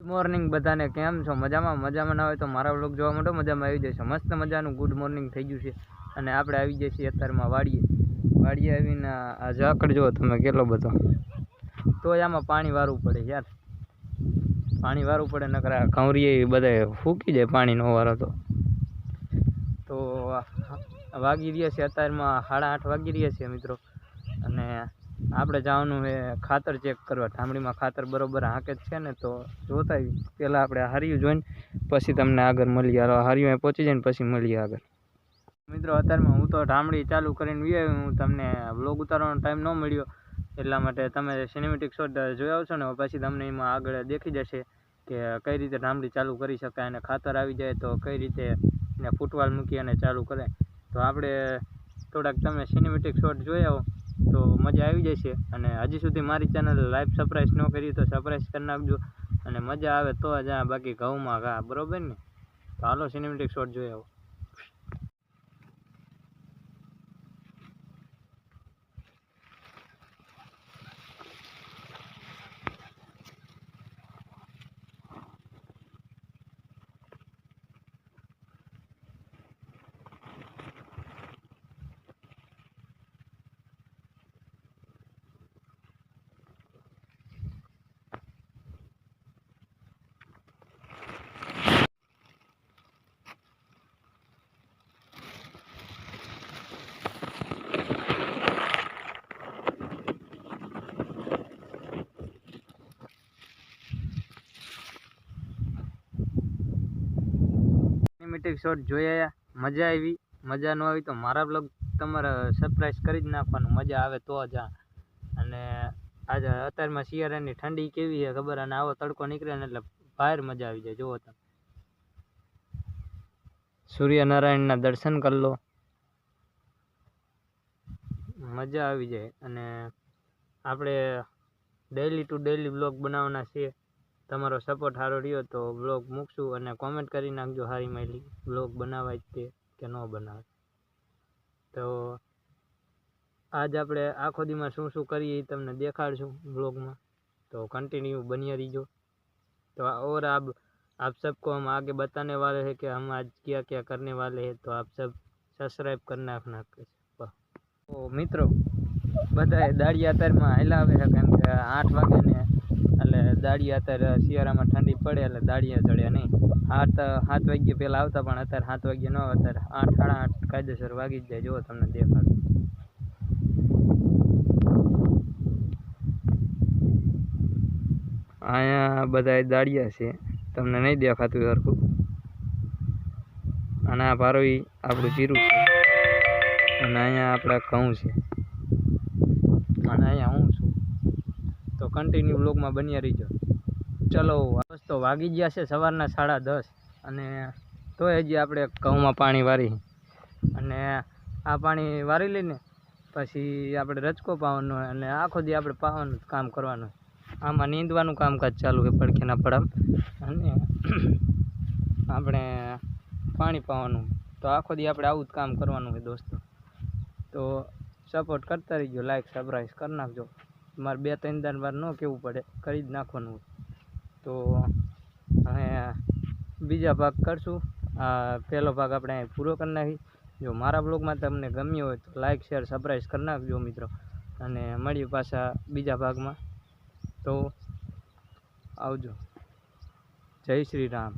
Morning બધાને કેમ છો? મજામાં? મજામાં ના હોય તો મારા વ્લોગ જોવા માટે મજામાં આવી જશે. મસ્ત મજાનું ગુડ મોર્નિંગ થઈ ગયું છે અને આપણે આવી જઈએ છીએ અત્યારમાં વાડીએ આવીને આ ઝાકળ જુઓ તમે કેટલો બધો, તો આમાં પાણી વારવું પડે યાર, પાણી વારવું પડે, નકર ઘઉંરીએ બધા ફૂંકી જાય પાણી નો વારો તો વાગી રહ્યા છે અત્યારમાં 8:30 વાગી રહ્યા છે મિત્રો. અને આપણે જવાનું છે ખાતર ચેક કરવા, ઠામડીમાં ખાતર બરોબર હાંકે જ છે ને તો જોતા આવી. પહેલાં આપણે હાર્યું જોઈને પછી તમને આગળ મળીએ. હાર્યું પહોંચી જાય ને પછી મળીએ આગળ. મિત્રો અત્યારમાં હું તો ઠામડી ચાલુ કરીને આવ્યો, હું તમને વ્લોગ ઉતારવાનો ટાઈમ ન મળ્યો એટલા માટે તમે સિનેમેટિક શોટ જોઈ આવશો ને પછી તમને એમાં આગળ દેખી જશે કે કઈ રીતે ઠામડી ચાલુ કરી શકાય અને ખાતર આવી જાય તો કઈ રીતે એને ફૂટવાલ મૂકી અને ચાલુ કરે. તો આપણે થોડાક તમે સિનેમેટિક શોટ જોઈ આવો તો મજા આવી જશે. અને હજી સુધી મારી ચેનલ લાઈવ સબસ્ક્રાઈબ ન કરી તો સબસ્ક્રાઈબ કરી નાખજો અને મજા આવે તો જ બાકી ઘઉંમાં ઘા, બરોબર ને? તો હાલો સિનેમેટિક શોટ જોઈ આવો. સિનેમેટિક શોટ જોઈ આવ્યા, મજા આવી? મજા ન આવી તો મારા બ્લોગ તમારે સરપ્રાઈઝ કરી જ નાખવાનું, મજા આવે તો જ. અને આજે અત્યારમાં શિયાળાની ઠંડી કેવી છે ખબર, અને આવો તડકો નીકળે ને એટલે બહાર મજા આવી જાય. જુઓ તમે, સૂર્યનારાયણના દર્શન કરી લો, મજા આવી જાય. અને આપણે ડેઈલી ટુ ડેઈલી બ્લોગ બનાવવાના છે. તમારો સપોર્ટ સારો રહ્યો તો બ્લોગ મૂકશું અને કોમેન્ટ કરી નાખજો સારી માયલી બ્લોગ બનાવાય તે કે ન બનાવાય. તો આજ આપણે આખો દીમાં શું શું કરીએ એ તમને દેખાડશું બ્લોગમાં, તો કન્ટિન્યू બनिए रहिए. तो और आप सबको हम आगे बताने वाले हैं कि हम आज क्या क्या करने वाले हैं, तो आप सब सब्सक्राइब करना अपना. તો મિત્રો બધા દાળિયા અત્યારમાં હલાવે છે કેમ કે 8 વાગે ને એટલે દાળિયા અત્યારે શિયાળામાં ઠંડી પડે એટલે દાળિયા ચડ્યા નહીં. 7 વાગ્યે પહેલાં આવતા પણ અત્યારે 7 વાગ્યે ન, અત્યારે 8 સાડા 8 કાયદેસર વાગી જ જાય. જુઓ તમને દેખાડું, અહીંયા બધા દાળિયા છે, તમને નહીં દેખાતું સરખું. અને આ ભારોઈ આપણું જીરું છે અને અહીંયા આપણા ઘઉં છે અને અહીંયા હું છું. તો કન્ટિન્યુ બ્લોગમાં બન્યા રહીજો. ચલો તો વાગી ગયા છે સવારના 10:30 અને તોય હજી આપણે ઘઉંમાં પાણી વારી. અને આ પાણી વારી લઈને પછી આપણે રચકો પાવાનો અને આખો દી આપણે પાવાનું કામ કરવાનું. આમાં નીંદવાનું કામકાજ ચાલુ છે પડખેના પડામ, અને આપણે પાણી પાવાનું. તો આખો દી આપણે આવું જ કામ કરવાનું છે દોસ્તો. તો સપોર્ટ કરતા રહીજો, લાઈક સબસ્ક્રાઈબ કરી નાખજો. મારે 2-3 વાર ન કહેવું પડે, કરી જ નાખવાનું. તો હવે બીજા ભાગ કરશું. આ પહેલો ભાગ આપણે પૂરો કરી નાખી. જો મારા બ્લોગમાં તમને ગમ્યો હોય તો લાઈક શેર સબસ્ક્રાઈબ કરી નાખજો મિત્રો. અને મળીએ પાછા બીજા ભાગમાં. તો આવજો. જય શ્રી રામ.